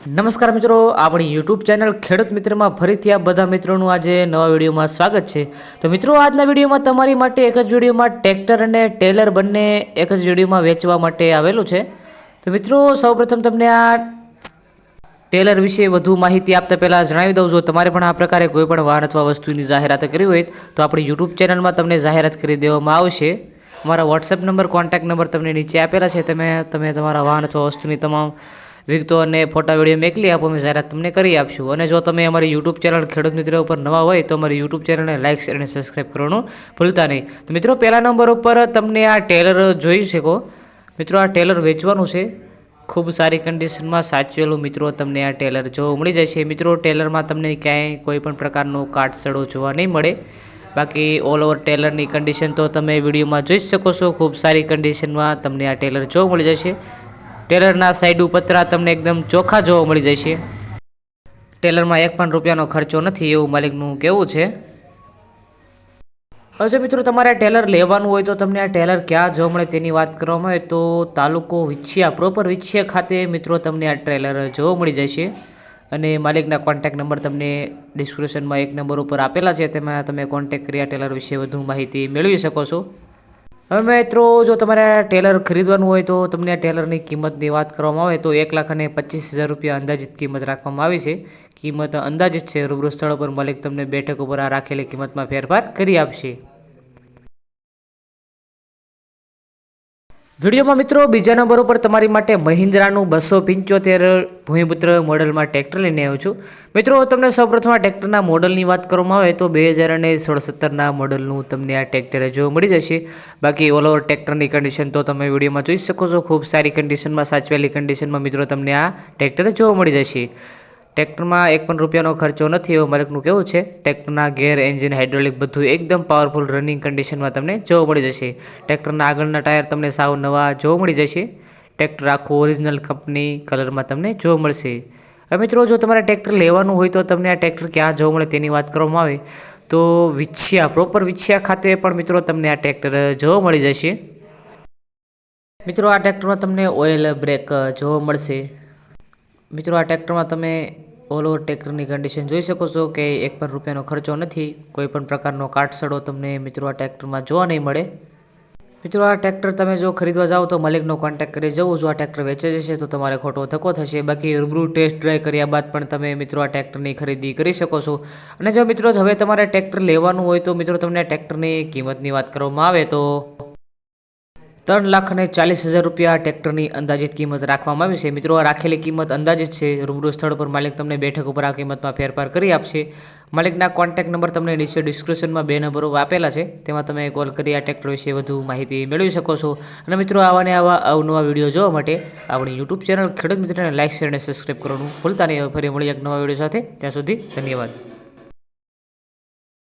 નમસ્કાર મિત્રો, આપણી યુટ્યુબ ચેનલ ખેડૂત મિત્રમાં ફરીથી આ બધા મિત્રોનું આજે નવા વિડીયોમાં સ્વાગત છે। તો મિત્રો, આજના વિડીયોમાં તમારી માટે એક જ વિડીયોમાં ટ્રેક્ટર અને ટેલર બંને એક જ વિડીયોમાં વેચવા માટે આવેલું છે। તો મિત્રો, સૌપ્રથમ તમને આ ટેલર વિશે વધુ માહિતી આપતા પહેલાં જણાવી દઉં, જો તમારે પણ આ પ્રકારે કોઈ પણ વાહન અથવા વસ્તુની જાહેરાત કરવી હોય તો આપણી યુટ્યુબ ચેનલમાં તમને જાહેરાત કરી દેવામાં આવશે। અમારા વોટ્સએપ નંબર, કોન્ટેક્ટ નંબર તમને નીચે આપેલા છે। તમે તમારા વાહન અથવા વસ્તુની તમામ વિગતો અને ફોટા વિડીયો મોકલી આપો, અમે જાહેરાત તમને કરી આપશું। અને જો તમે અમારી યુટ્યુબ ચેનલ ખેડૂત મિત્ર ઉપર નવા હોય તો અમારી યુટ્યુબ ચેનલને લાઇક, શેર અને સબસ્ક્રાઈબ કરવાનું ભૂલતા નહીં। તો મિત્રો, પહેલા નંબર ઉપર તમને આ ટેલર જોઈ શકો। મિત્રો, આ ટેલર વેચવાનું છે, ખૂબ સારી કન્ડિશનમાં સાચવેલું મિત્રો તમને આ ટેલર જોવા મળી જશે। મિત્રો, ટેલરમાં તમને ક્યાંય કોઈ પણ પ્રકારનો કાટસડો જોવા નહીં મળે। બાકી ઓલ ઓવર ટેલરની કન્ડિશન તો તમે વિડીયોમાં જોઈ શકો છો, ખૂબ સારી કન્ડિશનમાં તમને આ ટેલર જોવા મળી જશે। ટેલરના સાઈડ પતરા તમને એકદમ ચોખ્ખા જોવા મળી જશે। ટેલરમાં એક પણ રૂપિયાનો ખર્ચો નથી એવું માલિકનું કહેવું છે। હવે જો મિત્રો તમારે ટેલર લેવાનું હોય તો તમને આ ટેલર ક્યાં જોવા મળે તેની વાત કરવામાં આવે તો તાલુકો વિછિયા, પ્રોપર વિછિયા ખાતે મિત્રો તમને આ ટેલર જોવા મળી જશે। અને માલિકના કોન્ટેક્ટ નંબર તમને ડિસ્ક્રિપ્શનમાં એક નંબર ઉપર આપેલા છે, તેમાં તમે કોન્ટેક્ટ કરી આ ટેલર વિશે વધુ માહિતી મેળવી શકો છો। હવે મિત્રો, જો તમારે ટેલર ખરીદવાનું હોય તો તમને આ ટેલરની કિંમતની વાત કરવામાં આવે તો 1,25,000 રૂપિયા અંદાજિત કિંમત રાખવામાં આવી છે। કિંમત અંદાજિત છે, રૂબરૂ સ્થળ પર માલિક તમને બેઠક ઉપર આ રાખેલી કિંમતમાં ફેરફાર કરી આપશે। વિડીયોમાં મિત્રો બીજા નંબર ઉપર તમારી માટે મહિન્દ્રાનું 275 ભૂમિપુત્ર મોડલમાં ટ્રેક્ટર લઈને આવ્યો છું। મિત્રો, તમને સૌપ્રથમ આ ટ્રેક્ટરના મોડલની વાત કરવામાં આવે તો 2016-17ના મોડલનું તમને આ ટ્રેક્ટર જોવા મળી જશે। બાકી ઓલ ઓવર ટ્રેક્ટરની કન્ડિશન તો તમે વિડીયોમાં જોઈ શકો છો, ખૂબ સારી કન્ડિશનમાં, સાચવેલી કન્ડિશનમાં મિત્રો તમને આ ટ્રેક્ટર જોવા મળી જશે। ટ્રેક્ટરમાં એક પણ રૂપિયાનો ખર્ચો નથી એવું માલિકનું કહેવું છે। ટ્રેક્ટરના ગેર, એન્જિન, હાઇડ્રોલિક બધું એકદમ પાવરફુલ રનિંગ કન્ડિશનમાં તમને જોવા મળી જશે। ટ્રેક્ટરના આગળના ટાયર તમને સાવ નવા જોવા મળી જશે। ટ્રેક્ટર આખું ઓરિજિનલ કંપની કલરમાં તમને જોવા મળશે। હવે મિત્રો, જો તમારે ટ્રેક્ટર લેવાનું હોય તો તમને આ ટ્રેક્ટર ક્યાં જોવા મળે તેની વાત કરવામાં આવે તો વિછિયા, પ્રોપર વિછિયા ખાતે પણ મિત્રો તમને આ ટ્રેક્ટર જોવા મળી જશે। મિત્રો, આ ટ્રેક્ટરમાં તમને ઓઇલ બ્રેક જોવા મળશે। મિત્રો, આ ટ્રેક્ટરમાં તમે ઓલ ઓવર ટ્રેક્ટરની કન્ડિશન જોઈ શકો છો કે એક પણ રૂપિયાનો ખર્ચો નથી, કોઈ પણ પ્રકારનો કાટસડો તમને મિત્રો આ ટ્રેક્ટરમાં જોવા નહીં મળે। મિત્રો, આ ટ્રેક્ટર તમે જો ખરીદવા જાઓ તો માલિકનો કોન્ટેક્ટ કરી જવું, જો આ ટ્રેક્ટર વેચે જશે તો તમારે ખોટો ધક્કો થશે। બાકી રૂબરૂ ટેસ્ટ ડ્રાઈવ કર્યા બાદ પણ તમે મિત્રો આ ટ્રેક્ટરની ખરીદી કરી શકો છો। અને જો મિત્રો હવે તમારે ટ્રેક્ટર લેવાનું હોય તો મિત્રો તમને ટ્રેક્ટરની કિંમતની વાત કરવામાં આવે તો 3,40,000 રૂપિયા ટ્રેક્ટરની અંદાજિત કિંમત રાખવામાં આવી છે। મિત્રો, આ રાખેલી કિંમત અંદાજિત છે, રૂબરૂ સ્થળ પર માલિક તમને બેઠક ઉપર આ કિંમતમાં ફેરફાર કરી આપશે। માલિકના કોન્ટેક્ટ નંબર તમને નીચે ડિસ્ક્રિપ્શનમાં 2 નંબરો આપેલા છે, તેમાં તમે કોલ કરી આ ટ્રેક્ટર વિશે વધુ માહિતી મેળવી શકો છો। અને મિત્રો, આવા ને આવા અવનવા વિડીયો જોવા માટે આપણી યુટ્યુબ ચેનલ ખેડૂત મિત્રને લાઇક, શેર અને સબસ્ક્રાઈબ કરવાનું ભૂલતા નહીં। ફરી મળીએ એક નવા વિડીયો સાથે, ત્યાં સુધી ધન્યવાદ।